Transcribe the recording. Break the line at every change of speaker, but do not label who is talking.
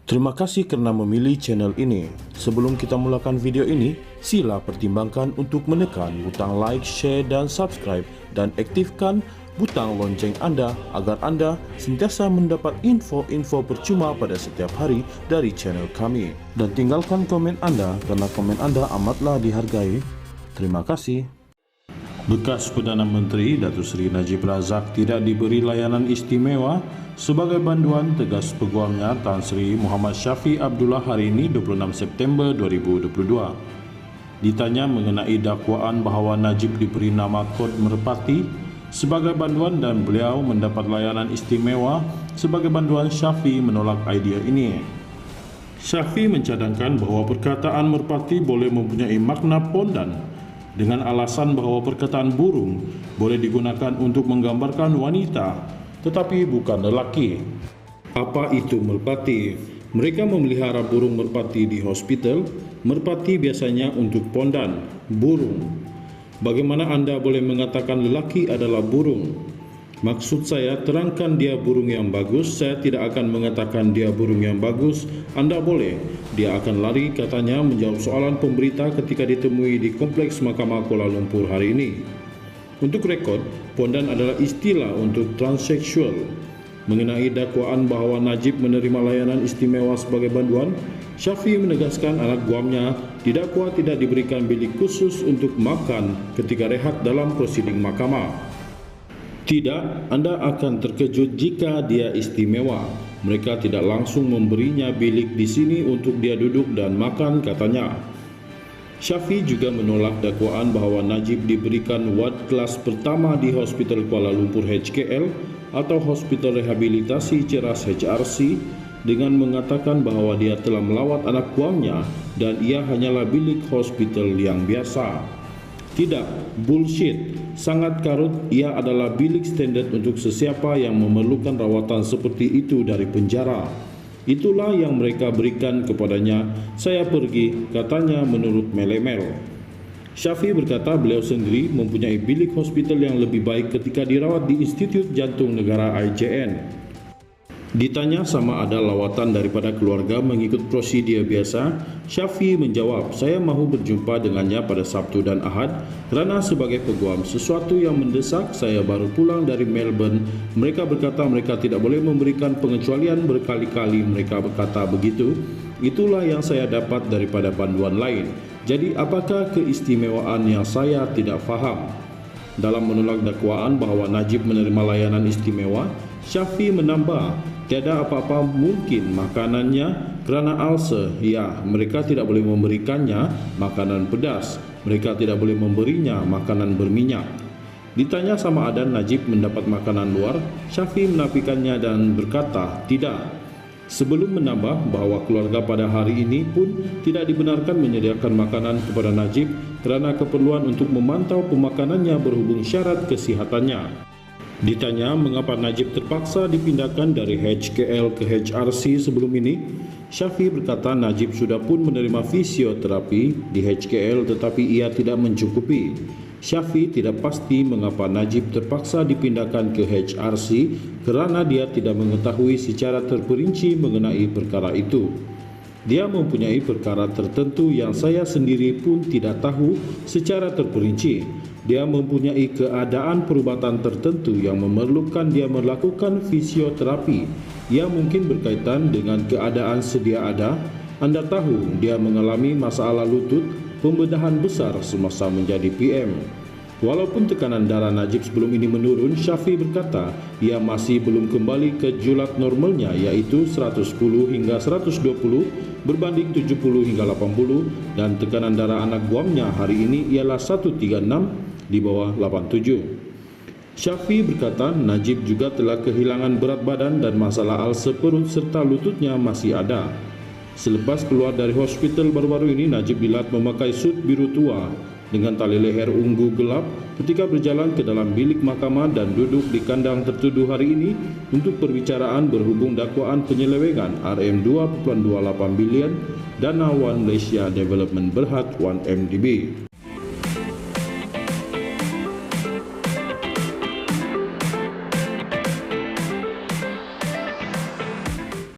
Terima kasih karena memilih channel ini. Sebelum kita mulakan video ini, sila pertimbangkan untuk menekan butang like, share, dan subscribe, dan aktifkan butang lonceng Anda agar Anda sentiasa mendapat info-info percuma pada setiap hari dari channel kami. Dan tinggalkan komen Anda karena komen Anda amatlah dihargai. Terima kasih. Bekas Perdana Menteri Datuk Seri Najib Razak tidak diberi layanan istimewa sebagai banduan, tegas peguamnya Tan Sri Muhammad Shafie Abdullah hari ini 26 September 2022. Ditanya mengenai dakwaan bahawa Najib diberi nama kod Merpati sebagai banduan dan beliau mendapat layanan istimewa sebagai banduan, Shafie menolak idea ini. Shafie mencadangkan bahawa perkataan Merpati boleh mempunyai makna pondan dengan alasan bahawa perkataan burung boleh digunakan untuk menggambarkan wanita tetapi bukan lelaki. Apa itu merpati? Mereka memelihara burung merpati di hospital. Merpati biasanya untuk pondan, burung. Bagaimana anda boleh mengatakan lelaki adalah burung? Maksud saya, terangkan dia burung yang bagus. Saya tidak akan mengatakan dia burung yang bagus. Anda boleh. Dia akan lari, katanya, menjawab soalan pemberita ketika ditemui di Kompleks Mahkamah Kuala Lumpur hari ini. Untuk rekod, pondan adalah istilah untuk transseksual. Mengenai dakwaan bahawa Najib menerima layanan istimewa sebagai banduan, Shafie menegaskan anak guamnya didakwa tidak diberikan bilik khusus untuk makan ketika rehat dalam prosiding mahkamah. Tidak, Anda akan terkejut jika dia istimewa. Mereka tidak langsung memberinya bilik di sini untuk dia duduk dan makan, katanya. Shafie juga menolak dakwaan bahawa Najib diberikan ward kelas pertama di Hospital Kuala Lumpur HKL atau Hospital Rehabilitasi Ceras HRC dengan mengatakan bahawa dia telah melawat anak guamnya dan ia hanyalah bilik hospital yang biasa. Tidak, bullshit. Sangat karut, ia adalah bilik standard untuk sesiapa yang memerlukan rawatan seperti itu dari penjara. Itulah yang mereka berikan kepadanya. Saya pergi, katanya menurut Melemel. Shafie berkata beliau sendiri mempunyai bilik hospital yang lebih baik ketika dirawat di Institut Jantung Negara IJN. Ditanya sama ada lawatan daripada keluarga mengikut prosedur biasa, Shafie menjawab, saya mahu berjumpa dengannya pada Sabtu dan Ahad kerana sebagai peguam sesuatu yang mendesak. Saya baru pulang dari Melbourne. Mereka berkata mereka tidak boleh memberikan pengecualian berkali-kali. Mereka berkata begitu. Itulah yang saya dapat daripada panduan lain. Jadi apakah keistimewaan yang saya tidak faham? Dalam menolak dakwaan bahawa Najib menerima layanan istimewa, Shafie menambah, tiada apa-apa mungkin makanannya kerana ulcer. Ya, mereka tidak boleh memberikannya makanan pedas. Mereka tidak boleh memberinya makanan berminyak. Ditanya sama ada Najib mendapat makanan luar, Shafie menafikannya dan berkata, tidak. Sebelum menambah bahawa keluarga pada hari ini pun tidak dibenarkan menyediakan makanan kepada Najib kerana keperluan untuk memantau pemakanannya berhubung syarat kesihatannya. Ditanya mengapa Najib terpaksa dipindahkan dari HKL ke HRC sebelum ini, Shafie berkata Najib sudah pun menerima fisioterapi di HKL tetapi ia tidak mencukupi. Shafie tidak pasti mengapa Najib terpaksa dipindahkan ke HRC kerana dia tidak mengetahui secara terperinci mengenai perkara itu. Dia mempunyai perkara tertentu yang saya sendiri pun tidak tahu secara terperinci. Dia mempunyai keadaan perubatan tertentu yang memerlukan dia melakukan fisioterapi yang mungkin berkaitan dengan keadaan sedia ada. Anda tahu dia mengalami masalah lutut, pembedahan besar semasa menjadi PM. Walaupun tekanan darah Najib sebelum ini menurun, Shafie berkata ia masih belum kembali ke julat normalnya iaitu 110 hingga 120 berbanding 70 hingga 80 dan tekanan darah anak guamnya hari ini ialah 136 di bawah 87. Shafie berkata Najib juga telah kehilangan berat badan dan masalah ulcer perut serta lututnya masih ada. Selepas keluar dari hospital baru-baru ini, Najib Dilat memakai sut biru tua. dengan tali leher ungu gelap ketika berjalan ke dalam bilik mahkamah dan duduk di kandang tertuduh hari ini untuk perbicaraan berhubung dakwaan penyelewengan Rm2.28 bilion dana One Malaysia Development Berhad 1MDB.